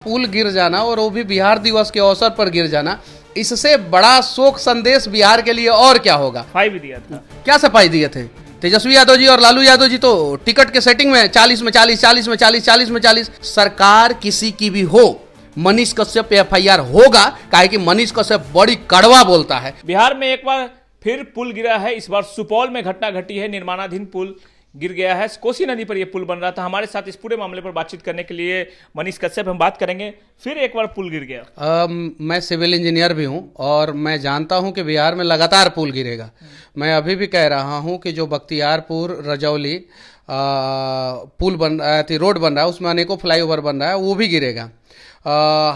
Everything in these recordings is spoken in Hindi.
पुल गिर जाना और वो भी बिहार दिवस के अवसर पर गिर जाना, इससे बड़ा शोक संदेश बिहार के लिए और क्या होगा। सफाई भी दिया था। क्या सफाई दिए थे तेजस्वी यादव जी और लालू यादव जी, तो टिकट के सेटिंग में 40 में 40, 40 में 40, 40 में 40। सरकार किसी की भी हो, मनीष कश्यप पे FIR होगा, काहे कि मनीष कश्यप बड़ी कड़वा बोलता है। बिहार में एक बार फिर पुल गिरा है। इस बार सुपौल में घटना घटी है, निर्माणाधीन पुल गिर गया है। कोसी नदी पर यह पुल बन रहा था। हमारे साथ इस पूरे मामले पर बातचीत करने के लिए मनीष कश्यप, हम बात करेंगे। फिर एक बार पुल गिर गया। मैं सिविल इंजीनियर भी हूं और मैं जानता हूं कि बिहार में लगातार पुल गिरेगा। मैं अभी भी कह रहा हूं कि जो बख्तियारपुर रजौली पुल बन रहा है, रोड बन रहा है, उसमें अनेकों फ्लाईओवर बन रहा है, वो भी गिरेगा।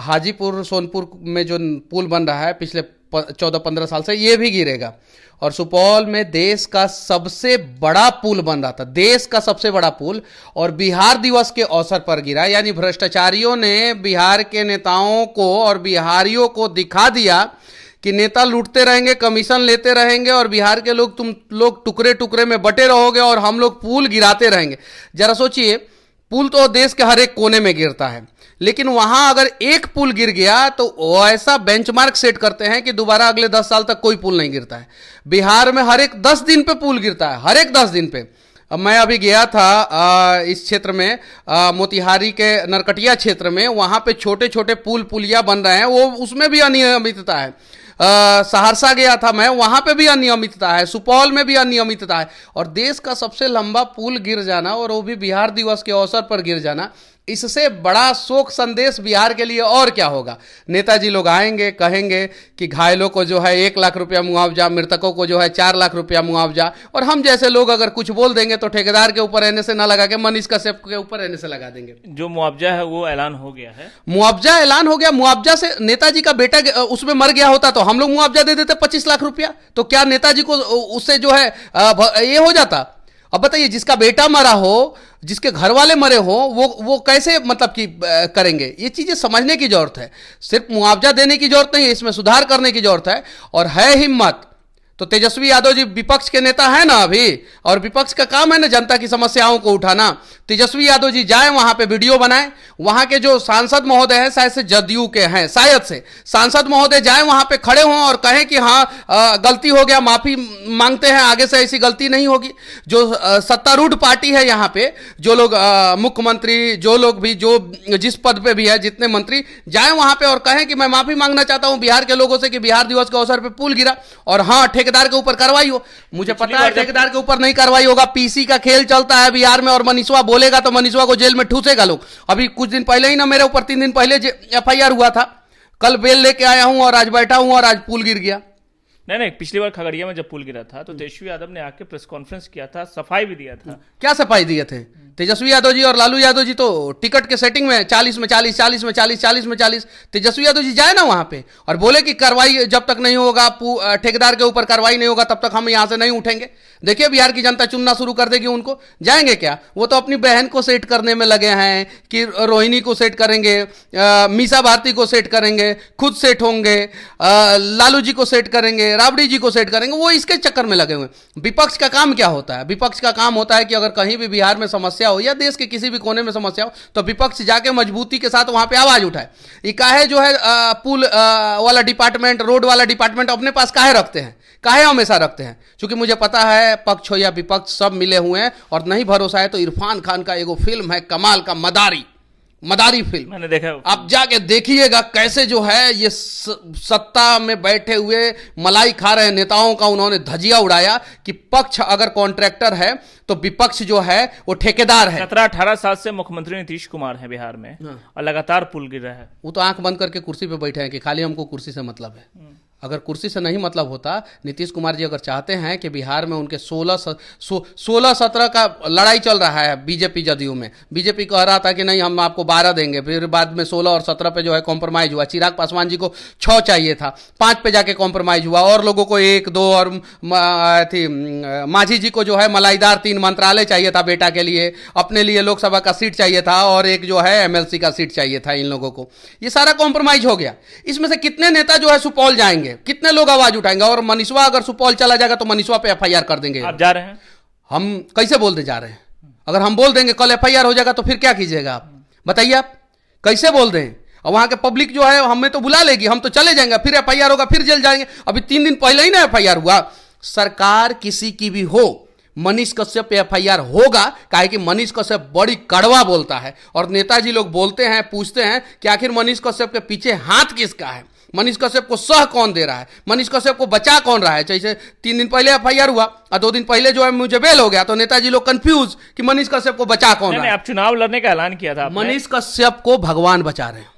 हाजीपुर सोनपुर में जो पुल बन रहा है पिछले 14-15 साल से, ये भी गिरेगा। और सुपौल में देश का सबसे बड़ा पुल बन रहा था, देश का सबसे बड़ा पुल, और बिहार दिवस के अवसर पर गिरा। यानी भ्रष्टाचारियों ने बिहार के नेताओं को और बिहारियों को दिखा दिया कि नेता लूटते रहेंगे, कमीशन लेते रहेंगे और बिहार के लोग, तुम लोग टुकड़े टुकड़े में बटे रहोगे और हम लोग पुल गिराते रहेंगे। जरा सोचिए, पुल तो देश के हर एक कोने में गिरता है, लेकिन वहां अगर एक पुल गिर गया तो ऐसा बेंचमार्क सेट करते हैं कि दोबारा अगले 10 साल तक कोई पुल नहीं गिरता है। बिहार में हर एक 10 दिन पे पुल गिरता है, हर एक 10 दिन पे। अब मैं अभी गया था इस क्षेत्र में, मोतिहारी के नरकटिया क्षेत्र में, वहां पे छोटे छोटे पुल पुलिया बन रहे हैं, वो उसमें भी अनियमितता है। सहरसा गया था मैं, वहां पे भी अनियमितता है, सुपौल में भी अनियमितता है। और देश का सबसे लंबा पुल गिर जाना और वो भी बिहार दिवस के अवसर पर गिर जाना, इससे बड़ा शोक संदेश बिहार के लिए और क्या होगा। नेताजी लोग आएंगे, कहेंगे कि घायलों को जो है 1 लाख रुपया मुआवजा, मृतकों को जो है 4 लाख रुपया मुआवजा, और हम जैसे लोग अगर कुछ बोल देंगे तो ठेकेदार के ऊपर रहने से ना लगा के मनीष कश्यप के ऊपर रहने से लगा देंगे। जो मुआवजा है वो ऐलान हो गया है। मुआवजा ऐलान हो गया। मुआवजा से नेताजी का बेटा उसमें मर गया होता तो हम लोग मुआवजा दे देते 25 लाख रुपया, तो क्या नेताजी को उससे जो है ये हो जाता। अब बताइए, जिसका बेटा मरा हो, जिसके घर वाले मरे हो, वो कैसे मतलब कि करेंगे। ये चीजें समझने की जरूरत है। सिर्फ मुआवजा देने की जरूरत नहीं है, इसमें सुधार करने की जरूरत है। और है हिम्मत तो तेजस्वी यादव जी विपक्ष के नेता है ना अभी, और विपक्ष का काम है ना जनता की समस्याओं को उठाना। तेजस्वी यादव जी जाए वहां पे, वीडियो बनाए। वहां के जो सांसद महोदय हैं, शायद से जदयू के हैं, शायद से सांसद महोदय जाए वहां पे, खड़े हों और कहें कि हाँ गलती हो गया, माफी मांगते हैं, आगे से ऐसी गलती नहीं होगी। जो सत्तारूढ़ पार्टी है यहाँ पे, जो लोग मुख्यमंत्री, जो लोग भी जो जिस पद पे भी है, जितने मंत्री, जाए वहां पे और कहें कि मैं माफी मांगना चाहता हूं बिहार के लोगों से कि बिहार दिवस के अवसर पर पुल गिरा, और हाँ ठेकेदार के ऊपर कार्रवाई हो। मुझे पता है ठेकेदार के ऊपर नहीं कार्रवाई होगा, PC का खेल चलता है बिहार में, और मनीषवा बोलेगा तो मनीषवा को जेल में ठूसेगा लोग। अभी कुछ दिन पहले ही ना मेरे ऊपर 3 दिन पहले FIR हुआ था। कल बेल लेके आया हूं और आज बैठा हूं और आज पुल गिर गया। नहीं, पिछली बार खगड़िया में जब पुल गिरा था तो तेजस्वी यादव ने आके प्रेस कॉन्फ्रेंस किया था, सफाई भी दिया था। क्या सफाई दिए थे तेजस्वी यादव जी और लालू यादव जी, तो टिकट के सेटिंग में 40 में 40, 40 में 40, 40 में 40। तेजस्वी यादव जी जाए ना वहां पे और बोले कि कार्रवाई जब तक नहीं होगा, ठेकेदार के ऊपर कार्रवाई नहीं होगा, तब तक हम यहां से नहीं उठेंगे। देखिए बिहार की जनता चुनना शुरू कर देगी उनको। जाएंगे क्या? वो तो अपनी बहन को सेट करने में लगे हैं कि रोहिणी को सेट करेंगे, मीसा भारती को सेट करेंगे, खुद सेट होंगे, लालू जी को सेट करेंगे, राबड़ी जी को सेट करेंगे। वो इसके चक्कर में लगे हुए। विपक्ष का काम क्या होता है? विपक्ष का काम होता है कि अगर कहीं भी बिहार में समस्या हो या देश के किसी भी कोने में समस्या हो तो विपक्ष जाके मजबूती के साथ वहां पे आवाज उठाए। ये काहे जो है पुल वाला डिपार्टमेंट, रोड वाला डिपार्टमेंट अपने पास काहे रखते हैं, काहे हमेशा रखते हैं? क्योंकि मुझे पता है पक्ष हो या विपक्ष सब मिले हुए हैं। और नहीं भरोसा है तो इरफान खान का एगो फिल्म है कमाल का, मदारी फिल्म, मैंने देखा। आप जाके देखिएगा कैसे जो है ये सत्ता में बैठे हुए मलाई खा रहे नेताओं का उन्होंने धजिया उड़ाया कि पक्ष अगर कॉन्ट्रैक्टर है तो विपक्ष जो है वो ठेकेदार है। 17-18 साल से मुख्यमंत्री नीतीश कुमार है बिहार में, और लगातार पुल गिर रहा है। वो तो आंख बंद करके कुर्सी पे बैठे हैं कि खाली हमको कुर्सी से मतलब है। अगर कुर्सी से नहीं मतलब होता, नीतीश कुमार जी अगर चाहते हैं कि बिहार में उनके 16-17 का लड़ाई चल रहा है बीजेपी जदयू में, बीजेपी कह रहा था कि नहीं हम आपको 12 देंगे, फिर बाद में 16 और 17 पे जो है कॉम्प्रोमाइज हुआ। चिराग पासवान जी को 6 चाहिए था, 5 पे जाके कॉम्प्रोमाइज हुआ, और लोगों को 1, 2 और मांझी जी को जो है मलाईदार 3 मंत्रालय चाहिए था बेटा के लिए, अपने लिए लोकसभा का सीट चाहिए था, और एक जो है MLC का सीट चाहिए था इन लोगों को। ये सारा कॉम्प्रोमाइज हो गया। इसमें से कितने नेता जो है सुपौल जाएंगे, कितने लोग आवाज उठाएंगे? और मनीषवा अगर सुपौल चला जाएगा तो मनीषवा पे FIR कर देंगे। आप जा रहे हैं? हम कैसे बोलते जा रहे हैं? अगर हम बोल देंगे कल FIR हो जाएगा तो फिर क्या कीजिएगा आप बताइए? आप कैसे बोल दें? और वहां के पब्लिक जो है हमें तो बुला लेगी, हम तो चले जाएंगे, फिर एफआईआर होगा, फिर जेल जाएंगे। अभी 3 दिन पहले ही ना एफआईआर हुआ। सरकार किसी की भी हो, मनीष कश्यप पे एफआईआर होगा, काहे कि मनीष कश्यप बड़ी कड़वा बोलता है। और नेताजी लोग बोलते हैं, पूछते हैं कि आखिर मनीष कश्यप के पीछे हाथ किसका है, मनीष कश्यप को सह कौन दे रहा है, मनीष कश्यप को बचा कौन रहा है। जैसे 3 दिन पहले एफआईआर हुआ और 2 दिन पहले जो है मुझे बेल हो गया, तो नेताजी लोग कंफ्यूज कि मनीष कश्यप को बचा कौन रहा है। आप चुनाव लड़ने का ऐलान किया था। मनीष कश्यप को भगवान बचा रहे हैं,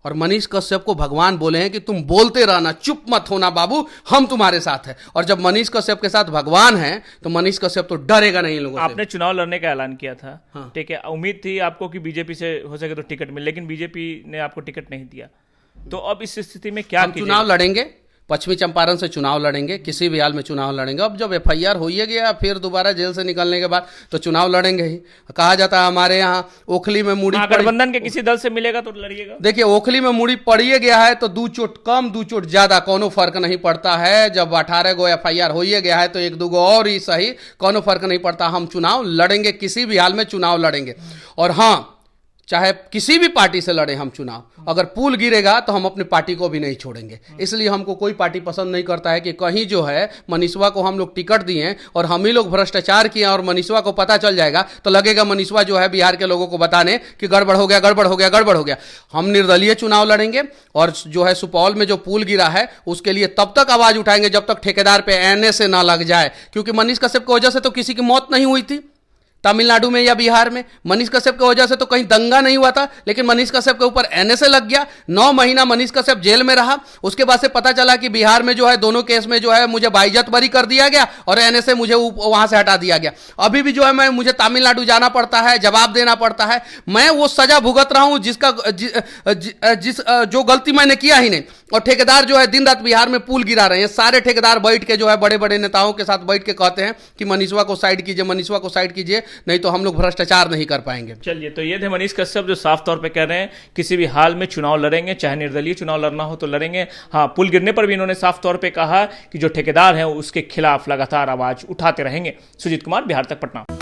और मनीष कश्यप को भगवान बोले हैं कि तुम बोलते रहना, चुप मत होना बाबू, हम तुम्हारे साथ हैं। और जब मनीष कश्यप के साथ भगवान है तो मनीष कश्यप तो डरेगा नहीं लोगों से। आपने चुनाव लड़ने का ऐलान किया था, हाँ। ठीक है, उम्मीद थी आपको कि बीजेपी से हो सके तो टिकट मिले, लेकिन बीजेपी ने आपको टिकट नहीं दिया, तो अब इस स्थिति में क्या हम चुनाव लड़ेंगे, पश्चिमी चंपारण से चुनाव लड़ेंगे, किसी भी हाल में चुनाव लड़ेंगे। अब जब एफआईआर हो ही गया, फिर दोबारा जेल से निकलने के बाद तो चुनाव लड़ेंगे ही। कहा जाता है हमारे यहाँ ओखली में मूड़ी गठबंधन के किसी दल से मिलेगा तो लड़िएगा। देखिए, ओखली में मूड़ी पड़िए गया है तो 2 चोट कम 2 चोट ज्यादा कोनो फर्क नहीं पड़ता है। जब 18 गो एफआईआर हो ही गया है तो 1-2 गो और ही सही, कोनो फर्क नहीं पड़ता। हम चुनाव लड़ेंगे, किसी भी हाल में चुनाव लड़ेंगे। और हाँ, चाहे किसी भी पार्टी से लड़े हम चुनाव, अगर पुल गिरेगा तो हम अपनी पार्टी को भी नहीं छोड़ेंगे। इसलिए हमको कोई पार्टी पसंद नहीं करता है कि कहीं जो है मनीषवा को हम लोग टिकट दिए और हम ही लोग भ्रष्टाचार किए और मनीषवा को पता चल जाएगा तो लगेगा मनीषवा जो है बिहार के लोगों को बताने कि गड़बड़ हो गया, गड़बड़ हो गया, गड़बड़ हो गया। हम निर्दलीय चुनाव लड़ेंगे और जो है सुपौल में जो पुल गिरा है उसके लिए तब तक आवाज उठाएंगे जब तक ठेकेदार पे एनए ना लग जाए, क्योंकि मनीष कश्यप की वजह से तो किसी की मौत नहीं हुई थी तमिलनाडु में या बिहार में। मनीष कश्यप की वजह से तो कहीं दंगा नहीं हुआ था, लेकिन मनीष कश्यप के ऊपर एनएसए लग गया। 9 महीना मनीष कश्यप जेल में रहा। उसके बाद से पता चला कि बिहार में जो है दोनों केस में जो है मुझे बाइज्जत बरी कर दिया गया और एनएसए मुझे वहां से हटा दिया गया। अभी भी जो है मुझे तमिलनाडु जाना पड़ता है, जवाब देना पड़ता है। मैं वो सजा भुगत रहा हूं जो गलती मैंने किया ही नहीं। और ठेकेदार जो है दिन रात बिहार में पुल गिरा रहे हैं। सारे ठेकेदार बैठ के जो है बड़े बड़े नेताओं के साथ बैठ के कहते हैं कि मनीषवा को साइड कीजिए, मनीषवा को साइड कीजिए, नहीं तो हम लोग भ्रष्टाचार नहीं कर पाएंगे। चलिए, तो ये थे मनीष कश्यप जो साफ तौर पे कह रहे हैं किसी भी हाल में चुनाव लड़ेंगे, चाहे निर्दलीय चुनाव लड़ना हो तो लड़ेंगे। हाँ, पुल गिरने पर भी इन्होंने साफ तौर पे कहा कि जो ठेकेदार हैं उसके खिलाफ लगातार आवाज उठाते रहेंगे। सुजीत कुमार, बिहार तक, पटना।